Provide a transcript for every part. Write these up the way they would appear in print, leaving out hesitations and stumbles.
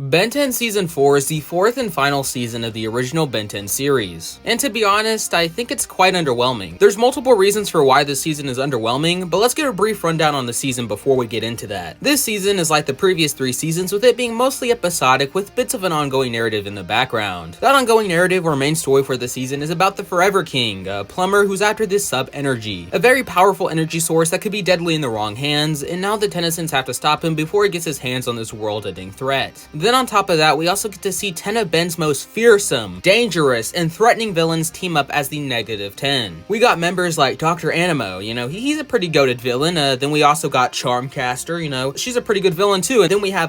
Ben 10 Season 4 is the fourth and final season of the original Ben 10 series, and to be honest, I think it's quite underwhelming. There's multiple reasons for why this season is underwhelming, but let's get a brief rundown on the season before we get into that. This season is like the previous three seasons, with it being mostly episodic with bits of an ongoing narrative in the background. That ongoing narrative or main story for the season is about the Forever King, a plumber who's after this sub-energy, a very powerful energy source that could be deadly in the wrong hands, and now the Tennysons have to stop him before he gets his hands on this world-ending threat. Then on top of that, we also get to see 10 of Ben's most fearsome, dangerous, and threatening villains team up as the Negative 10. We got members like Dr. Animo, he's a pretty goated villain. Then we also got Charmcaster, she's a pretty good villain too. And then we have,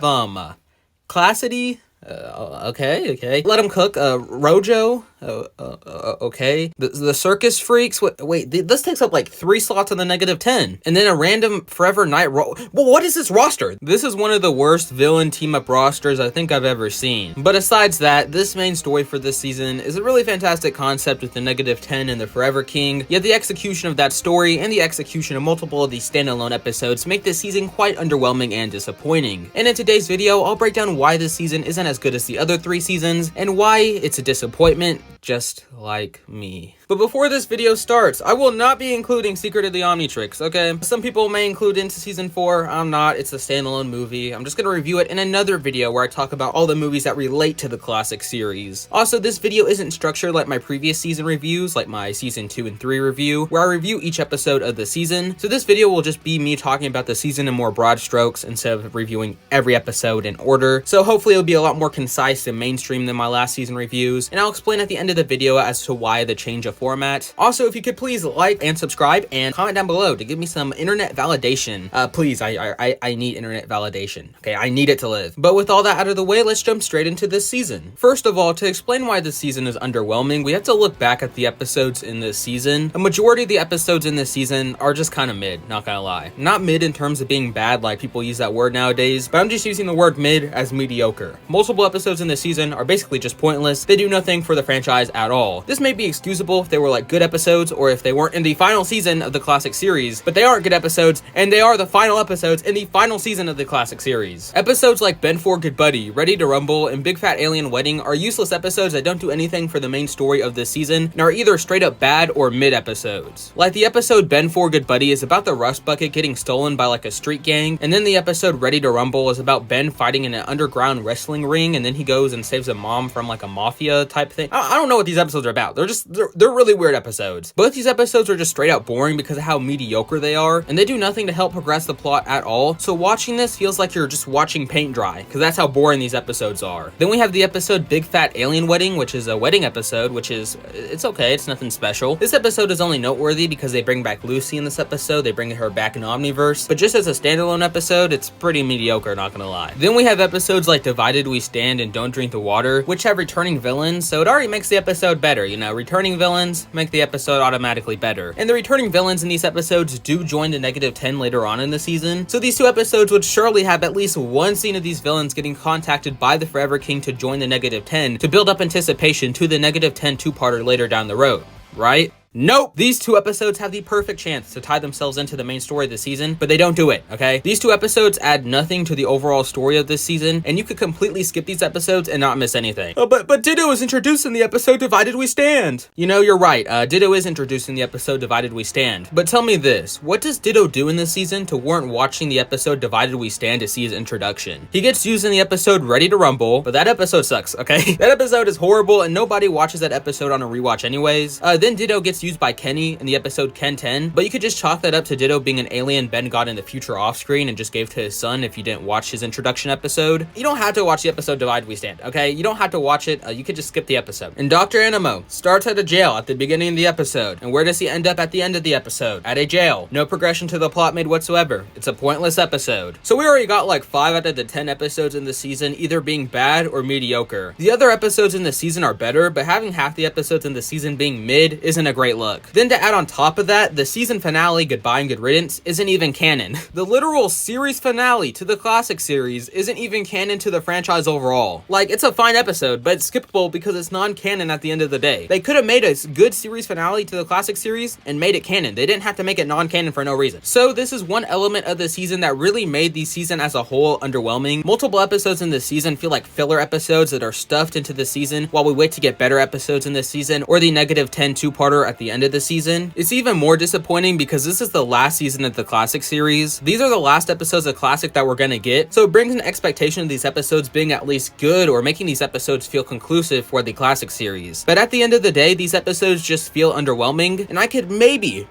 Classity. Okay. Let him cook. Rojo. Okay. The circus freaks. Wait, this takes up like 3 slots on the Negative 10. And then a random Forever Night Well, what is this roster? This is one of the worst villain team-up rosters I think I've ever seen. But aside that, this main story for this season is a really fantastic concept with the Negative 10 and the Forever King, yet the execution of that story and the execution of multiple of these standalone episodes make this season quite underwhelming and disappointing. And in today's video, I'll break down why this season isn't as good as the other 3 seasons, and why it's a disappointment, just like me. But before this video starts, I will not be including Secret of the Omnitrix, okay? Some people may include into Season 4, I'm not, it's a standalone movie. I'm just gonna review it in another video where I talk about all the movies that relate to the classic series. Also, this video isn't structured like my previous season reviews, like my Season 2 and 3 review, where I review each episode of the season. So this video will just be me talking about the season in more broad strokes instead of reviewing every episode in order. So hopefully it'll be a lot more concise and mainstream than my last season reviews, and I'll explain at the end of the video as to why the change of format. Also, if you could please like and subscribe and comment down below to give me some internet validation. Please, I need internet validation. Okay, I need it to live. But with all that out of the way, let's jump straight into this season. First of all, to explain why this season is underwhelming, we have to look back at the episodes in this season. A majority of the episodes in this season are just kind of mid, not gonna lie. Not mid in terms of being bad like people use that word nowadays, but I'm just using the word mid as mediocre. Multiple episodes in this season are basically just pointless. They do nothing for the franchise at all. This may be excusable if they were like good episodes or if they weren't in the final season of the classic series, but they aren't good episodes, and they are the final episodes in the final season of the classic series. Episodes like Ben 4 Good Buddy, Ready to Rumble, and Big Fat Alien Wedding are useless episodes that don't do anything for the main story of this season and are either straight up bad or mid episodes. Like the episode Ben 4 Good Buddy is about the Rust Bucket getting stolen by like a street gang, and then the episode Ready to Rumble is about Ben fighting in an underground wrestling ring, and then he goes and saves a mom from like a mafia type thing. I don't know what these episodes are about. They're really weird episodes. Both these episodes are just straight out boring because of how mediocre they are, and they do nothing to help progress the plot at all. So watching this feels like you're just watching paint dry, because that's how boring these episodes are. Then we have the episode Big Fat Alien Wedding, which is a wedding episode, it's okay, it's nothing special. This episode is only noteworthy because they bring back Lucy in this episode, they bring her back in Omniverse, but just as a standalone episode, it's pretty mediocre, not gonna lie. Then we have episodes like Divided We Stand and Don't Drink the Water, which have returning villains, so it already makes the episode better, returning villains make the episode automatically better. And the returning villains in these episodes do join the Negative 10 later on in the season, so these 2 episodes would surely have at least one scene of these villains getting contacted by the Forever King to join the Negative 10 to build up anticipation to the Negative 10 2-parter later down the road, right? Nope! These 2 episodes have the perfect chance to tie themselves into the main story of the season, but they don't do it, okay? These 2 episodes add nothing to the overall story of this season, and you could completely skip these episodes and not miss anything. Oh, but Ditto is introduced in the episode Divided We Stand! You're right, Ditto is introduced in the episode Divided We Stand. But tell me this, what does Ditto do in this season to warrant watching the episode Divided We Stand to see his introduction? He gets used in the episode Ready to Rumble, but that episode sucks, okay? That episode is horrible, and nobody watches that episode on a rewatch anyways. Then Ditto gets used by Kenny in the episode Ken 10, but you could just chalk that up to Ditto being an alien Ben got in the future off screen and just gave to his son if you didn't watch his introduction episode. You don't have to watch the episode Divide We Stand, okay? You don't have to watch it, you could just skip the episode. And Dr. Animo starts at a jail at the beginning of the episode, and where does he end up at the end of the episode? At a jail. No progression to the plot made whatsoever. It's a pointless episode. So we already got like 5 out of the 10 episodes in the season either being bad or mediocre. The other episodes in the season are better, but having half the episodes in the season being mid isn't a great great look. Then to add on top of that, the season finale, Goodbye and Good Riddance, isn't even canon. The literal series finale to the classic series isn't even canon to the franchise overall. Like, it's a fine episode, but it's skippable because it's non-canon at the end of the day. They could have made a good series finale to the classic series and made it canon. They didn't have to make it non-canon for no reason. So this is one element of the season that really made the season as a whole underwhelming. Multiple episodes in this season feel like filler episodes that are stuffed into the season while we wait to get better episodes in this season, or the -10 two-parter at the end of the season. It's even more disappointing because this is the last season of the classic series. These are the last episodes of classic that we're gonna get, so it brings an expectation of these episodes being at least good or making these episodes feel conclusive for the classic series. But at the end of the day, these episodes just feel underwhelming, and I could maybe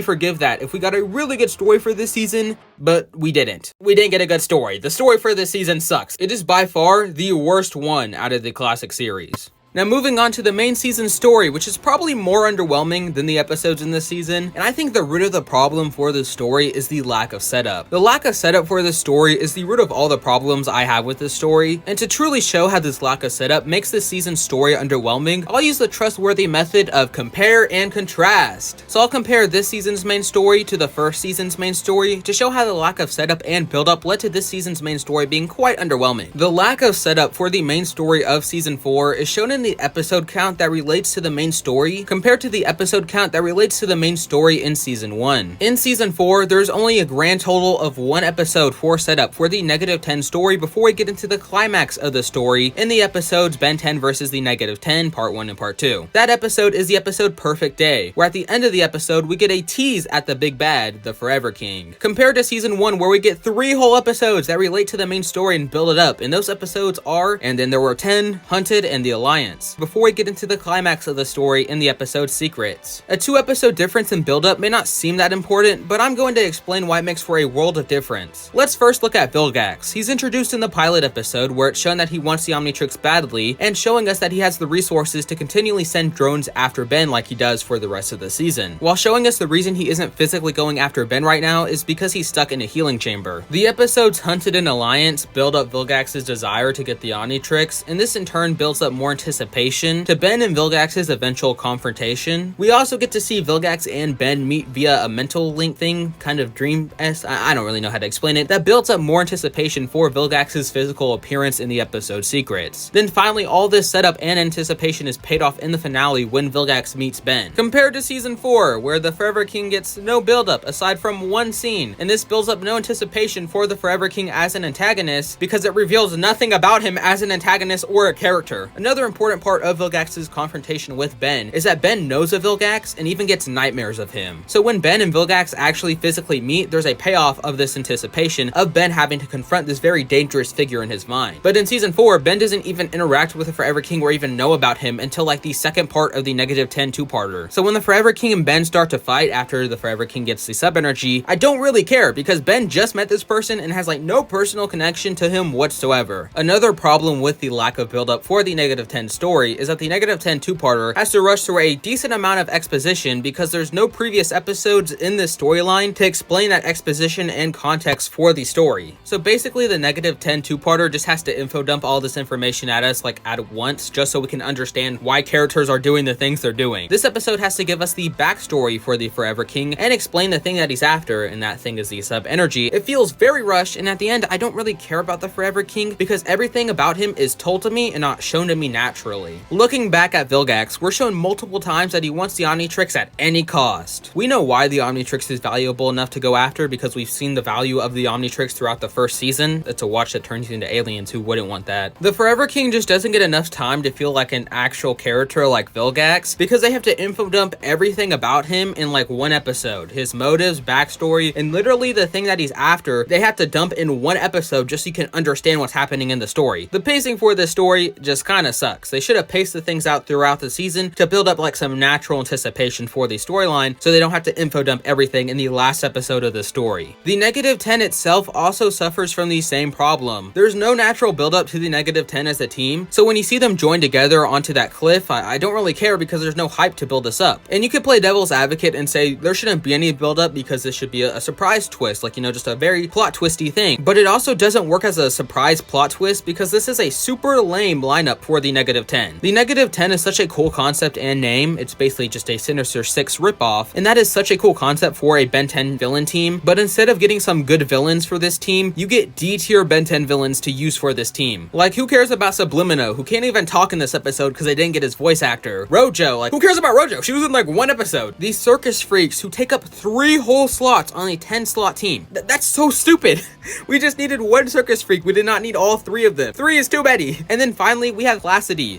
forgive that if we got a really good story for this season, but we didn't. We didn't get a good story. The story for this season sucks. It is by far the worst one out of the classic series. Now moving on to the main season story, which is probably more underwhelming than the episodes in this season, and I think the root of the problem for this story is the lack of setup. The lack of setup for this story is the root of all the problems I have with this story, and to truly show how this lack of setup makes this season's story underwhelming, I'll use the trustworthy method of compare and contrast. So I'll compare this season's main story to the first season's main story to show how the lack of setup and build-up led to this season's main story being quite underwhelming. The lack of setup for the main story of season 4 is shown in the episode count that relates to the main story compared to the episode count that relates to the main story in season 1. In season 4, there's only a grand total of 1 episode for setup for the -10 story before we get into the climax of the story in the episodes Ben 10 versus the -10 part 1 and part 2. That episode is the episode Perfect Day, where at the end of the episode we get a tease at the big bad, the Forever King, compared to season 1 where we get 3 whole episodes that relate to the main story and build it up, and those episodes are And Then There Were 10, Hunted, and The Alliance, before we get into the climax of the story in the episode Secrets. A 2-episode difference in build-up may not seem that important, but I'm going to explain why it makes for a world of difference. Let's first look at Vilgax. He's introduced in the pilot episode where it's shown that he wants the Omnitrix badly, and showing us that he has the resources to continually send drones after Ben like he does for the rest of the season, while showing us the reason he isn't physically going after Ben right now is because he's stuck in a healing chamber. The episodes Hunted and Alliance build up Vilgax's desire to get the Omnitrix, and this in turn builds up more anticipation to Ben and Vilgax's eventual confrontation. We also get to see Vilgax and Ben meet via a mental link thing, kind of dream-esque, I don't really know how to explain it, that builds up more anticipation for Vilgax's physical appearance in the episode Secrets. Then finally, all this setup and anticipation is paid off in the finale when Vilgax meets Ben, compared to season 4, where the Forever King gets no build-up aside from one scene, and this builds up no anticipation for the Forever King as an antagonist because it reveals nothing about him as an antagonist or a character. Another important part of Vilgax's confrontation with Ben is that Ben knows of Vilgax and even gets nightmares of him. So when Ben and Vilgax actually physically meet, there's a payoff of this anticipation of Ben having to confront this very dangerous figure in his mind. But in season 4, Ben doesn't even interact with the Forever King or even know about him until like the second part of the -10 two-parter. So when the Forever King and Ben start to fight after the Forever King gets the sub-energy, I don't really care because Ben just met this person and has like no personal connection to him whatsoever. Another problem with the lack of build-up for the -10 story is that the -10 two-parter has to rush through a decent amount of exposition because there's no previous episodes in this storyline to explain that exposition and context for the story. So basically the -10 two-parter just has to info dump all this information at us like at once just so we can understand why characters are doing the things they're doing. This episode has to give us the backstory for the Forever King and explain the thing that he's after, and that thing is the sub-energy. It feels very rushed, and at the end I don't really care about the Forever King because everything about him is told to me and not shown to me naturally. Looking back at Vilgax, we're shown multiple times that he wants the Omnitrix at any cost. We know why the Omnitrix is valuable enough to go after because we've seen the value of the Omnitrix throughout the first season. It's a watch that turns you into aliens. Who wouldn't want that? The Forever King just doesn't get enough time to feel like an actual character like Vilgax because they have to info dump everything about him in like one episode. His motives, backstory, and literally the thing that he's after, they have to dump in one episode just so you can understand what's happening in the story. The pacing for this story just kind of sucks. They should have paced the things out throughout the season to build up like some natural anticipation for the storyline so they don't have to info dump everything in the last episode of the story. The -10 itself also suffers from the same problem. There's no natural build up to the -10 as a team, so when you see them join together onto that cliff, I don't really care because there's no hype to build this up. And you could play devil's advocate and say there shouldn't be any build up because this should be a surprise twist, like, you know, just a very plot twisty thing. But it also doesn't work as a surprise plot twist because this is a super lame lineup for the Negative 10. The Negative 10 is such a cool concept and name. It's basically just a Sinister Six ripoff, and that is such a cool concept for a Ben 10 villain team. But instead of getting some good villains for this team, you get D tier Ben 10 villains to use for this team. Like, who cares about Sublimino, who can't even talk in this episode because they didn't get his voice actor? Rojo, like, who cares about Rojo? She was in like one episode. These circus freaks who take up 3 whole slots on a 10 slot team. That's so stupid. We just needed one circus freak. We did not need all 3 of them. 3 is too many. And then finally, we have Glassity.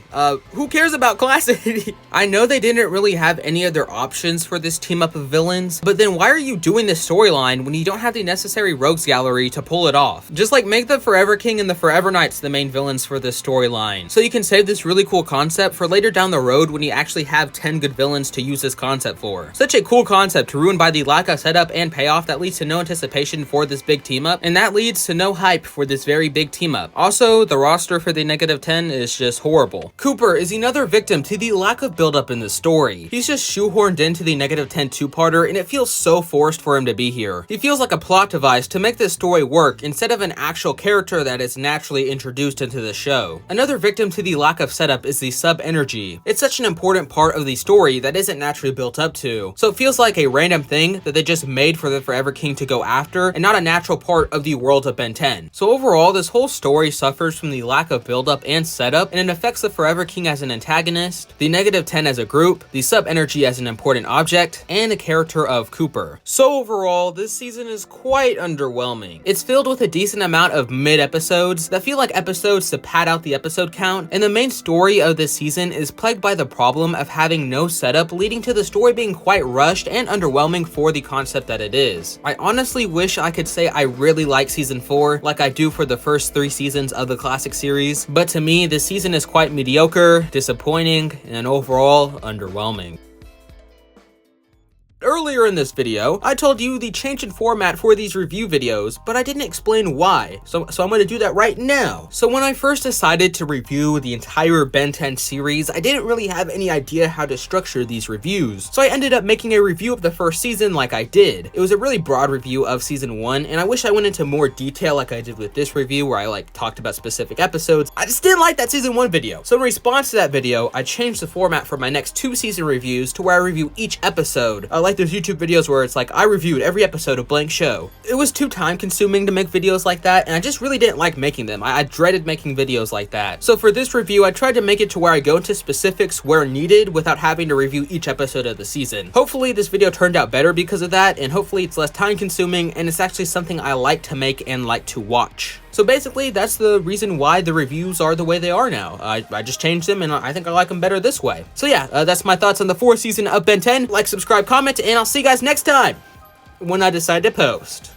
Who cares about Glassity? I know they didn't really have any other options for this team up of villains, but then why are you doing this storyline when you don't have the necessary rogues gallery to pull it off? Just like make the Forever King and the Forever Knights the main villains for this storyline, so you can save this really cool concept for later down the road when you actually have 10 good villains to use this concept for. Such a cool concept ruined by the lack of setup and payoff that leads to no anticipation for this big team up, and that leads to no hype for this very big team up. Also, the roster for the Negative 10 is just horrible. Cooper is another victim to the lack of build-up in the story. He's just shoehorned into the Negative 10 two-parter, and it feels so forced for him to be here. He feels like a plot device to make this story work instead of an actual character that is naturally introduced into the show. Another victim to the lack of setup is the sub-energy. It's such an important part of the story that isn't naturally built up to, so it feels like a random thing that they just made for the Forever King to go after and not a natural part of the world of Ben 10. So overall, this whole story suffers from the lack of build-up and setup, and it affects the Forever King as an antagonist, the Negative 10 as a group, the sub-energy as an important object, and the character of Cooper. So overall, this season is quite underwhelming. It's filled with a decent amount of mid-episodes that feel like episodes to pad out the episode count, and the main story of this season is plagued by the problem of having no setup, leading to the story being quite rushed and underwhelming for the concept that it is. I honestly wish I could say I really like season 4 like I do for the first 3 seasons of the classic series, but to me, this season is quite mediocre, disappointing, and overall underwhelming. Earlier in this video, I told you the change in format for these review videos, but I didn't explain why, so I'm going to do that right now. So when I first decided to review the entire Ben 10 series, I didn't really have any idea how to structure these reviews, so I ended up making a review of the first season like I did. It was a really broad review of season 1, and I wish I went into more detail like I did with this review where I talked about specific episodes. I just didn't like that season 1 video. So in response to that video, I changed the format for my next 2 season reviews to where I review each episode. Like there's YouTube videos where it's like I reviewed every episode of blank show. It was too time consuming to make videos like that, and I just really didn't like making them. I dreaded making videos like that. So for this review, I tried to make it to where I go into specifics where needed without having to review each episode of the season. Hopefully this video turned out better because of that, and hopefully it's less time consuming and it's actually something I like to make and like to watch. So basically, that's the reason why the reviews are the way they are now. I just changed them, and I think I like them better this way. So yeah, that's my thoughts on the 4th season of Ben 10. Like, subscribe, comment, and I'll see you guys next time when I decide to post.